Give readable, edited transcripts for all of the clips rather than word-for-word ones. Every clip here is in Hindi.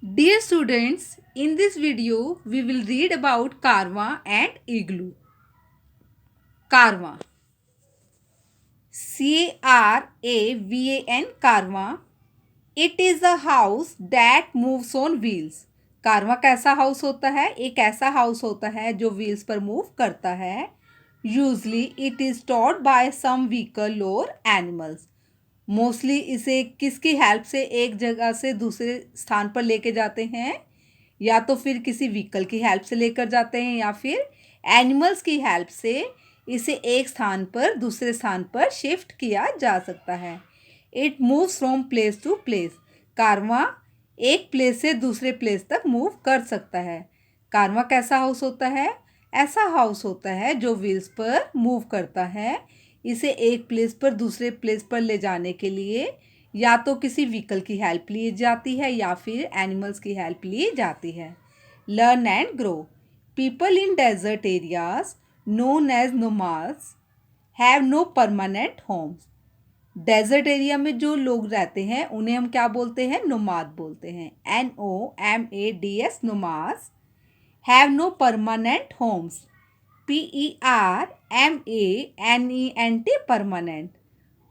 Dear students, in this video we will read about Carva and Igloo. Carva, Carvan, Carva. It is a house that moves on wheels. कारवा कैसा हाउस होता है? एक ऐसा हाउस होता है जो व्हील्स पर मूव करता है. Usually it is taught by some vehicle और एनिमल्स. मोस्टली इसे किसकी हेल्प से एक जगह से दूसरे स्थान पर लेके जाते हैं? या तो फिर किसी व्हीकल की हेल्प से लेकर जाते हैं या फिर एनिमल्स की हेल्प से इसे एक स्थान पर दूसरे स्थान पर शिफ्ट किया जा सकता है. It moves from place to place. कारवां एक प्लेस से दूसरे प्लेस तक मूव कर सकता है. कारवां कैसा हाउस होता है? ऐसा हाउस होता है जो व्हील्स पर मूव करता है. इसे एक प्लेस पर दूसरे प्लेस पर ले जाने के लिए या तो किसी व्हीकल की हेल्प ली जाती है या फिर एनिमल्स की हेल्प ली जाती है. Learn and grow. People in desert areas known as nomads have no permanent homes. Desert area में जो लोग रहते हैं उन्हें हम क्या बोलते हैं? नोमाद बोलते हैं. NOMADS nomads have no permanent homes. PERMANENT permanent.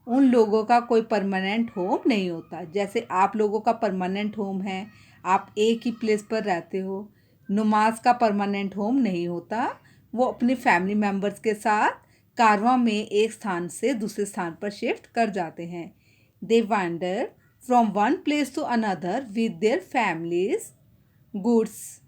उन लोगों का कोई परमानेंट होम नहीं होता. जैसे आप लोगों का परमानेंट होम है, आप एक ही प्लेस पर रहते हो. नमाज का परमानेंट होम नहीं होता. वो अपनी फैमिली मेम्बर्स के साथ कारवां में एक स्थान से दूसरे स्थान पर शिफ्ट कर जाते हैं. They wander from one place to another with their families, goods,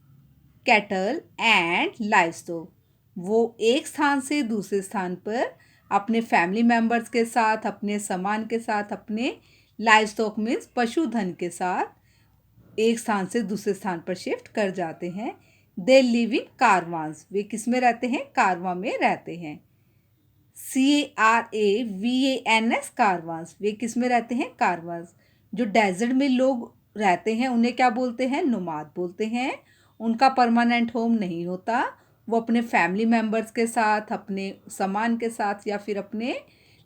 cattle and livestock. वो एक स्थान से दूसरे स्थान पर अपने फैमिली मेम्बर्स के साथ, अपने सामान के साथ, अपने लाइवस्टॉक मीन्स पशुधन के साथ एक स्थान से दूसरे स्थान पर शिफ्ट कर जाते हैं. They live in कारवांस. वे किस में रहते हैं? कारवां में रहते हैं. CARAVANS कारवांस. वे किस में रहते हैं? कारवांस. जो डेजर्ट में लोग रहते हैं उन्हें क्या बोलते हैं? नोमाद बोलते हैं. उनका परमानेंट होम नहीं होता. वो अपने फैमिली मेम्बर्स के साथ, अपने सामान के साथ या फिर अपने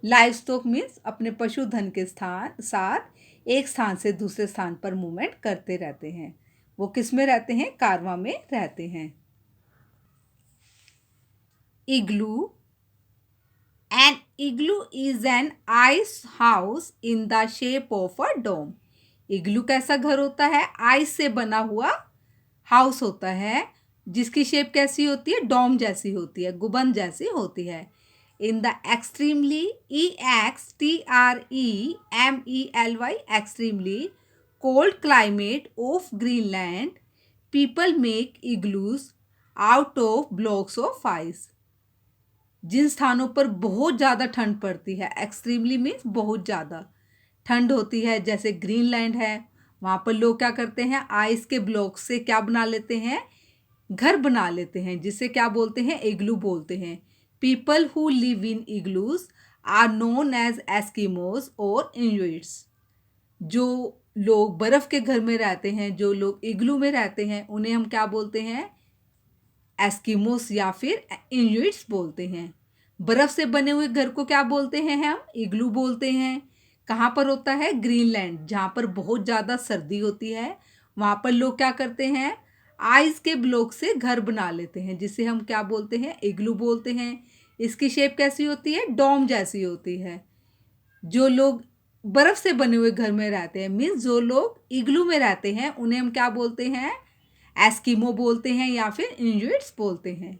लाइवस्टॉक मीन्स अपने पशुधन के साथ एक स्थान से दूसरे स्थान पर मूवमेंट करते रहते हैं. वो किस में रहते हैं? कारवां में रहते हैं. इग्लू. An igloo is an ice house in the shape of a dome. इग्लू कैसा घर होता है? आइस से बना हुआ हाउस होता है जिसकी शेप कैसी होती है? डोम जैसी होती है, गुबन जैसी होती है. In the extremely EXTREMELY extremely cold climate of Greenland people make igloos out of blocks of ice. जिन स्थानों पर बहुत ज़्यादा ठंड पड़ती है, एक्सट्रीमली मीन्स बहुत ज़्यादा ठंड होती है, जैसे ग्रीनलैंड है, वहाँ पर लोग क्या करते हैं? आइस के ब्लॉक से क्या बना लेते हैं? घर बना लेते हैं, जिसे क्या बोलते हैं? इग्लू बोलते हैं. People who live in igloos are known as Eskimos और इनुइट्स. जो लोग बर्फ़ के घर में रहते हैं, जो लोग इग्लू में रहते हैं, उन्हें हम क्या बोलते हैं? एस्किमोस या फिर इनुइट्स बोलते हैं. बर्फ़ से बने हुए घर को क्या बोलते हैं? हम इग्लू बोलते हैं. कहाँ पर होता है? ग्रीनलैंड, जहाँ पर बहुत ज़्यादा सर्दी होती है. वहाँ पर लोग क्या करते हैं? आइस के ब्लॉक से घर बना लेते हैं, जिसे हम क्या बोलते हैं? इग्लू बोलते हैं. इसकी शेप कैसी होती है? डोम जैसी होती है. जो लोग बर्फ़ से बने हुए घर में रहते हैं मीन्स जो लोग इग्लू में रहते हैं उन्हें हम क्या बोलते हैं? एस्किमो बोलते हैं या फिर इनुइट्स बोलते हैं.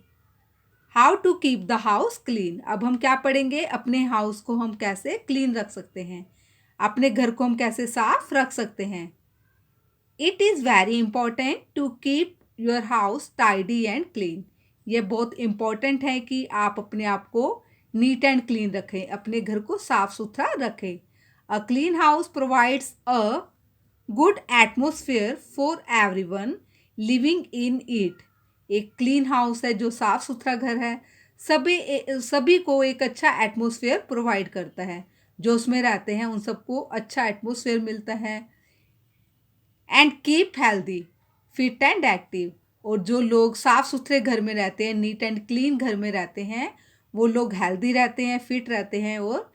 How to keep the house clean. अब हम क्या पढ़ेंगे? अपने हाउस को हम कैसे क्लीन रख सकते हैं, अपने घर को हम कैसे साफ रख सकते हैं. It is very important to keep your house tidy and clean. ये बहुत इंपॉर्टेंट है कि आप अपने आप को नीट एंड क्लीन रखें, अपने घर को साफ सुथरा रखें. A clean house provides a good atmosphere for everyone living in it. एक क्लीन हाउस है, जो साफ़ सुथरा घर है, सभी को एक अच्छा एटमॉस्फेयर प्रोवाइड करता है. जो उसमें रहते हैं उन सबको अच्छा एटमॉस्फेयर मिलता है. And keep healthy, fit and active. और जो लोग साफ़ सुथरे घर में रहते हैं, नीट एंड क्लीन घर में रहते हैं, वो लोग हेल्दी रहते हैं, फिट रहते हैं और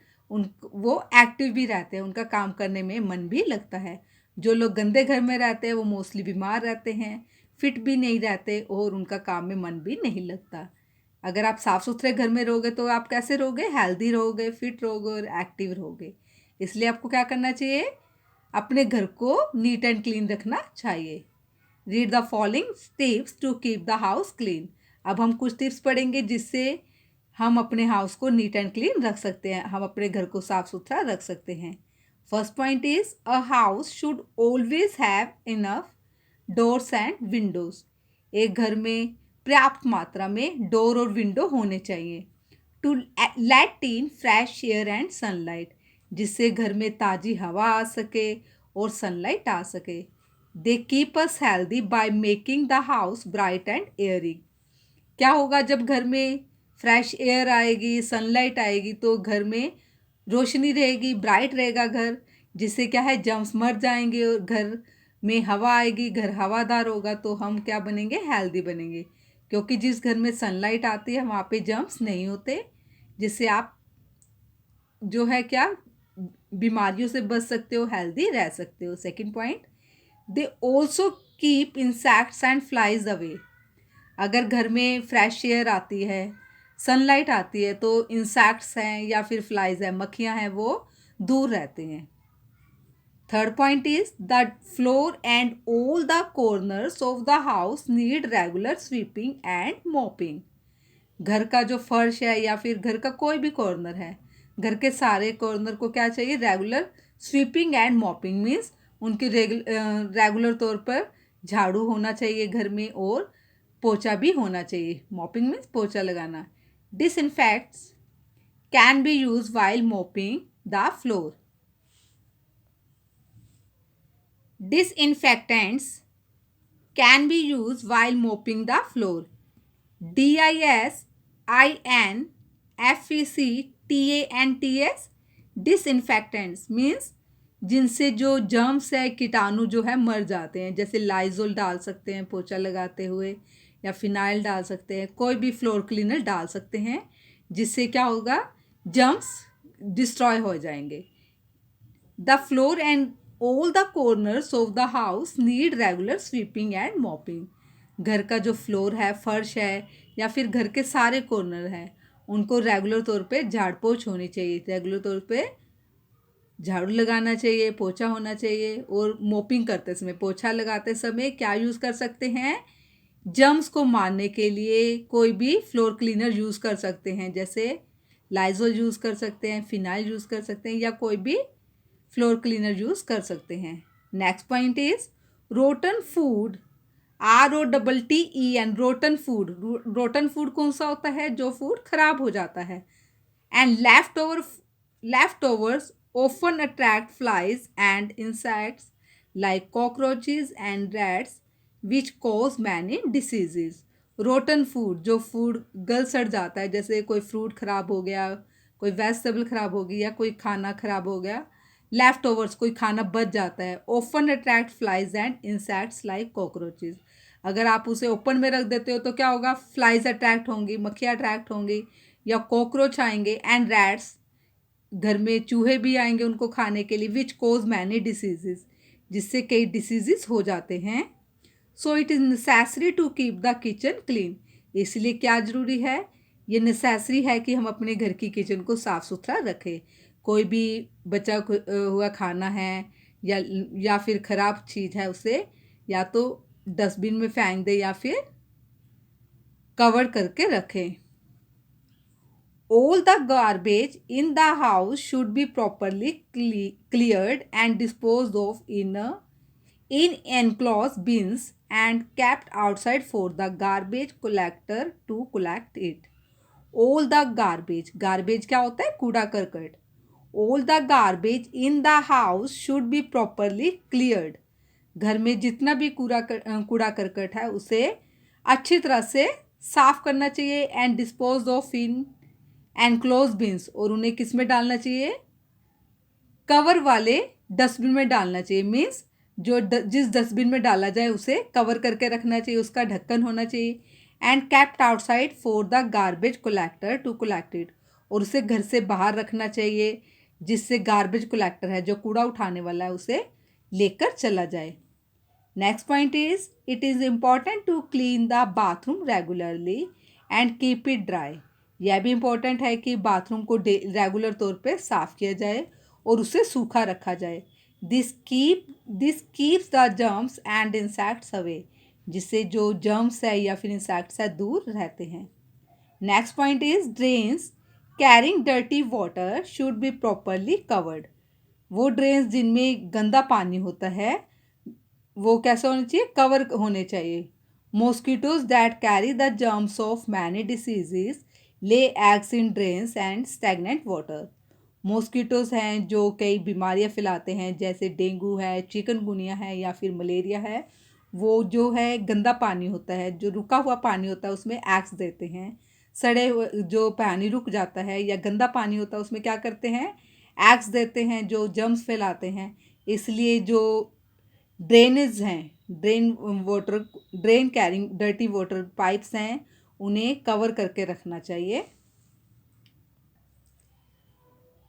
वो एक्टिव भी रहते हैं. उनका काम करने में मन भी लगता है. जो लोग गंदे घर में रहते हैं वो मोस्टली बीमार रहते हैं, फिट भी नहीं रहते और उनका काम में मन भी नहीं लगता। अगर आप साफ़ सुथरे घर में रहोगे तो आप कैसे रहोगे? हेल्दी रहोगे, फिट रहोगे और एक्टिव रहोगे। इसलिए आपको क्या करना चाहिए? अपने घर को नीट एंड क्लीन रखना चाहिए। Read the following tips to keep the house clean. अब हम कुछ टिप्स पढ़ेंगे जिससे हम अपने हाउस को नीट एंड क्लीन रख सकते हैं, हम अपने घर को साफ सुथरा रख सकते हैं। First point is a house should always have enough doors and Windows. एक घर में पर्याप्त मात्रा में डोर और विंडो होने चाहिए। To let in fresh air and sunlight, जिससे घर में ताज़ी हवा आ सके और सनलाइट आ सके। They keep us healthy by making the house bright and Airy. क्या होगा जब घर में फ्रेश एयर आएगी, सनलाइट आएगी तो घर में रोशनी रहेगी, ब्राइट रहेगा घर, जिससे क्या है जर्म्स मर जाएंगे और घर में हवा आएगी, घर हवादार होगा तो हम क्या बनेंगे? हेल्दी बनेंगे। क्योंकि जिस घर में सनलाइट आती है वहाँ पे जर्म्स नहीं होते, जिससे आप जो है क्या बीमारियों से बच सकते हो, हेल्दी रह सकते हो। Second point, they also keep insects and flies away. अगर घर में फ्रेश एयर आती है, सनलाइट आती है तो इंसेक्ट्स हैं या फिर फ्लाइज हैं, मक्खियाँ हैं, वो दूर रहते हैं। Third point is the floor and all the corners of the house need regular sweeping and mopping. घर का जो फर्श है या फिर घर का कोई भी कॉर्नर है, घर के सारे कॉर्नर को क्या चाहिए? Regular sweeping and mopping means उनके रेगुलर तौर पर झाड़ू होना चाहिए घर में और पोछा भी होना चाहिए। मॉपिंग मीन्स पोछा लगाना। Disinfects can be use while mopping the floor. Disinfectants can be used while mopping the floor. Disinfectants, disinfectants means जिनसे जो जर्म्स है, कीटाणु जो है मर जाते हैं। जैसे लाइजोल डाल सकते हैं पोछा लगाते हुए, या फिनाइल डाल सकते हैं, कोई भी फ्लोर क्लीनर डाल सकते हैं, जिससे क्या होगा? जर्म्स डिस्ट्रॉय हो जाएंगे। The floor and all the corners of the house need regular sweeping and mopping. घर का जो फ्लोर है, फर्श है या फिर घर के सारे कॉर्नर हैं, उनको रेगुलर तौर पे झाड़ पोछ होनी चाहिए। रेगुलर तौर पे झाड़ू लगाना चाहिए, पोछा होना चाहिए। और मॉपिंग करते समय, पोछा लगाते समय क्या यूज़ कर सकते हैं? जर्म्स को मारने के लिए कोई भी फ्लोर क्लीनर यूज़ कर सकते हैं, जैसे लाइजोल यूज़ कर सकते हैं, फिनाइल यूज़ कर सकते हैं, या कोई भी फ्लोर क्लीनर यूज़ कर सकते हैं। Next point is rotten food, ROTTEN, rotten food. Rotten food कौन सा होता है? जो फूड खराब हो जाता है। And left overs often attract flies and insects like cockroaches and rats which cause many diseases. Rotten food, जो फूड गल सड़ जाता है, जैसे कोई फ्रूट खराब हो गया, कोई वेजिटेबल खराब हो गई, या कोई खाना खराब हो गया, लेफ्ट ओवर्स कोई खाना बच जाता है। Open attract flies and insects like cockroaches. अगर आप उसे ओपन में रख देते हो तो क्या होगा? फ्लाइज अट्रैक्ट होंगी, मक्खियाँ अट्रैक्ट होंगी, या कॉकरोच आएंगे, एंड रैट्स, घर में चूहे भी आएंगे उनको खाने के लिए, विच कोज मैनी डिसीजेज, जिससे कई डिसीजेस हो जाते हैं। So it is necessary to keep the kitchen clean. इसलिए क्या ज़रूरी है? ये नेसेसरी है कि हम अपने घर की किचन को साफ़ सुथरा रखें। कोई भी बचा हुआ खाना है या फिर ख़राब चीज़ है, उसे या तो डस्टबिन में फेंक दें या फिर कवर करके रखें। All the garbage in the house should be properly cleared and disposed of in enclosed bins and kept outside for the garbage collector to collect it. All the garbage क्या होता है? कूड़ा करकट। All the garbage in the house should be properly cleared. घर में जितना भी कूड़ा करकट है उसे अच्छी तरह से साफ करना चाहिए। And dispose of in enclose beans, और उन्हें किस में डालना चाहिए? कवर वाले डस्टबिन में डालना चाहिए। मीन्स जो जिस डस्टबिन में डाला जाए उसे कवर करके रखना चाहिए, उसका ढक्कन होना चाहिए। And kept outside for the garbage collector to collect it, और उसे घर से बाहर रखना चाहिए, जिससे गार्बेज कलेक्टर है, जो कूड़ा उठाने वाला है, उसे लेकर चला जाए। Next point is it is important to clean the bathroom regularly and keep it dry. यह भी इम्पॉर्टेंट है कि बाथरूम को रेगुलर तौर पे साफ़ किया जाए और उसे सूखा रखा जाए। This keeps the germs and insects away, जिससे जो जर्म्स है या फिर इंसेक्ट्स है दूर रहते हैं। Next point is drains carrying dirty water should be properly covered. वो ड्रेन्स जिनमें गंदा पानी होता है वो कैसे होने चाहिए, कवर होने चाहिए। Mosquitoes that carry the germs of many diseases lay eggs in drains and stagnant water. Mosquitoes हैं जो कई बीमारियां फैलाते हैं, जैसे डेंगू है, चिकनगुनिया है या फिर मलेरिया है। वो जो है गंदा पानी होता है, जो रुका हुआ पानी होता है उसमें एग्स देते हैं। सड़े हुए जो पानी रुक जाता है या गंदा पानी होता है उसमें क्या करते हैं, एग्स देते हैं जो जर्म्स फैलाते हैं। इसलिए जो ड्रेनेज हैं, drain carrying dirty water pipes हैं, उन्हें कवर करके रखना चाहिए।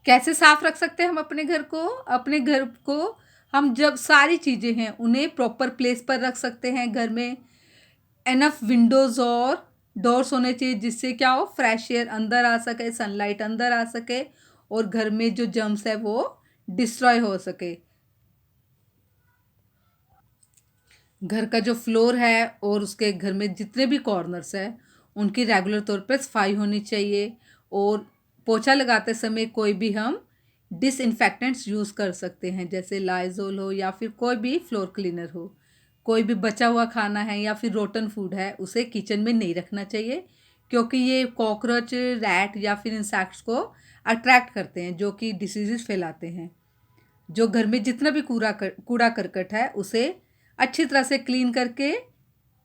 कैसे साफ रख सकते हैं हम अपने घर को? अपने घर को हम जब सारी चीज़ें हैं उन्हें प्रॉपर प्लेस पर रख सकते हैं। घर में एनफ विंडोज़ और डोर्स होने चाहिए जिससे क्या हो, फ्रेश एयर अंदर आ सके, सनलाइट अंदर आ सके और घर में जो जर्म्स है वो डिस्ट्रॉय हो सके। घर का जो फ्लोर है और उसके घर में जितने भी कॉर्नर्स हैं उनकी रेगुलर तौर पे सफाई होनी चाहिए। और पोछा लगाते समय कोई भी हम डिसइंफेक्टेंट्स यूज़ कर सकते हैं, जैसे लाइजोल हो या फिर कोई भी फ्लोर क्लीनर हो। कोई भी बचा हुआ खाना है या फिर रोटन फूड है उसे किचन में नहीं रखना चाहिए, क्योंकि ये कॉकरोच, रैट या फिर इंसेक्ट्स को अट्रैक्ट करते हैं जो कि डिसीजेस फैलाते हैं। जो घर में जितना भी कूड़ा करकट है उसे अच्छी तरह से क्लीन करके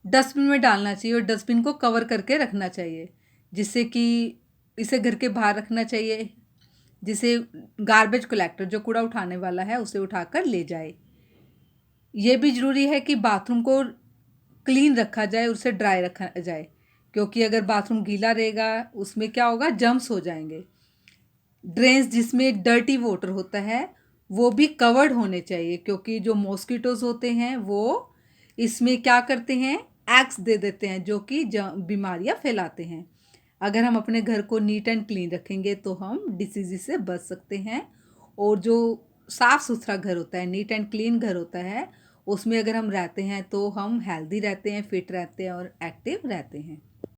डस्टबिन में डालना चाहिए और डस्टबिन को कवर करके रखना चाहिए, जिससे कि इसे घर के बाहर रखना चाहिए, जिसे गार्बेज कलेक्टर जो कूड़ा उठाने वाला है उसे उठाकर ले जाए। ये भी ज़रूरी है कि बाथरूम को क्लीन रखा जाए, उसे ड्राई रखा जाए, क्योंकि अगर बाथरूम गीला रहेगा उसमें क्या होगा, जम्स हो जाएंगे। ड्रेन्स जिसमें डर्टी वाटर होता है वो भी कवर्ड होने चाहिए, क्योंकि जो मॉस्किटोज़ होते हैं वो इसमें क्या करते हैं, एग्स दे देते हैं जो कि बीमारियां फैलाते हैं। अगर हम अपने घर को नीट एंड क्लीन रखेंगे तो हम डिसीज़ से बच सकते हैं। और जो साफ़ सुथरा घर होता है, नीट एंड क्लीन घर होता है, उसमें अगर हम रहते हैं तो हम हेल्दी रहते हैं, फिट रहते हैं और एक्टिव रहते हैं।